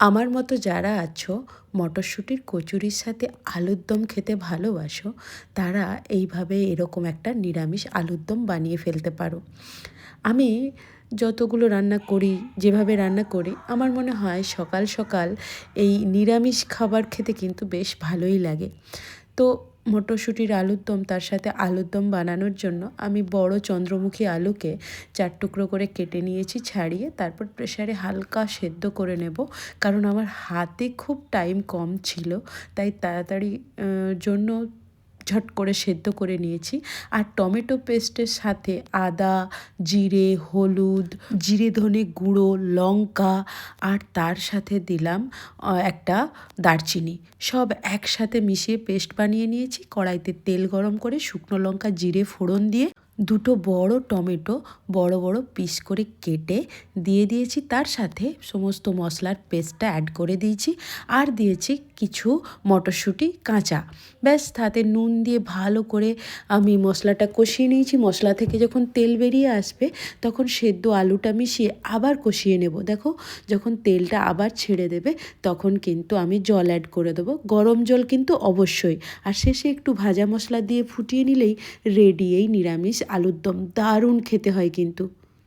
আমার মতো যারা আছো মটরশুঁটির কচুরির সাথে আলুর দম খেতে ভালোবাসো, তারা এইভাবে এরকম একটা নিরামিষ আলুর দম বানিয়ে ফেলতে পারো। আমি যতগুলো রান্না করি, যেভাবে রান্না করি, আমার মনে হয় সকাল সকাল এই নিরামিষ খাবার খেতে কিন্তু বেশ ভালোই লাগে। তো মটরশুঁটির আলুর দম, তার সাথে আলুর দম বানানোর জন্য আমি বড় চন্দ্রমুখী আলুকে 4 টুকরো করে কেটে নিয়েছি ছাড়িয়ে, তারপর প্রেসারে হালকা সেদ্ধ করে নেব। কারণ আমার হাতে খুব টাইম কম ছিল, তাই তাড়াতাড়ি জন্য ঝট করে সেদ্ধ করে নিয়েছি। আর টমেটো পেস্টের সাথে আদা, জিরে, হলুদ, জিরে ধনে গুঁড়ো, লঙ্কা, আর তার সাথে দিলাম একটা দারচিনি, সব একসাথে মিশিয়ে পেস্ট বানিয়ে নিয়েছি। কড়াইতে তেল গরম করে শুকনো লঙ্কা, জিরে ফোড়ন দিয়ে দুটো বড় টমেটো বড় বড় পিস করে কেটে দিয়ে দিয়েছি। তার সাথে সমস্ত মশলার পেস্টটা অ্যাড করে দিয়েছি, আর দিয়েছি কিছু মটরশুঁটি কাঁচা। ব্যাস, তাতে নুন দিয়ে ভালো করে আমি মশলাটা কষিয়ে নিয়েছি। মশলা থেকে যখন তেল বেরিয়ে আসবে, তখন সেদ্ধ আলুটা মিশিয়ে আবার কষিয়ে নেব। দেখো, যখন তেলটা আবার ছেড়ে দেবে, তখন কিন্তু আমি জল অ্যাড করে দেবো, গরম জল কিন্তু অবশ্যই। আর শেষে একটু ভাজা মশলা দিয়ে ফুটিয়ে নিলেই রেডি এই নিরামিষ আলুর দম। দারুণ খেতে হয় কিন্তু।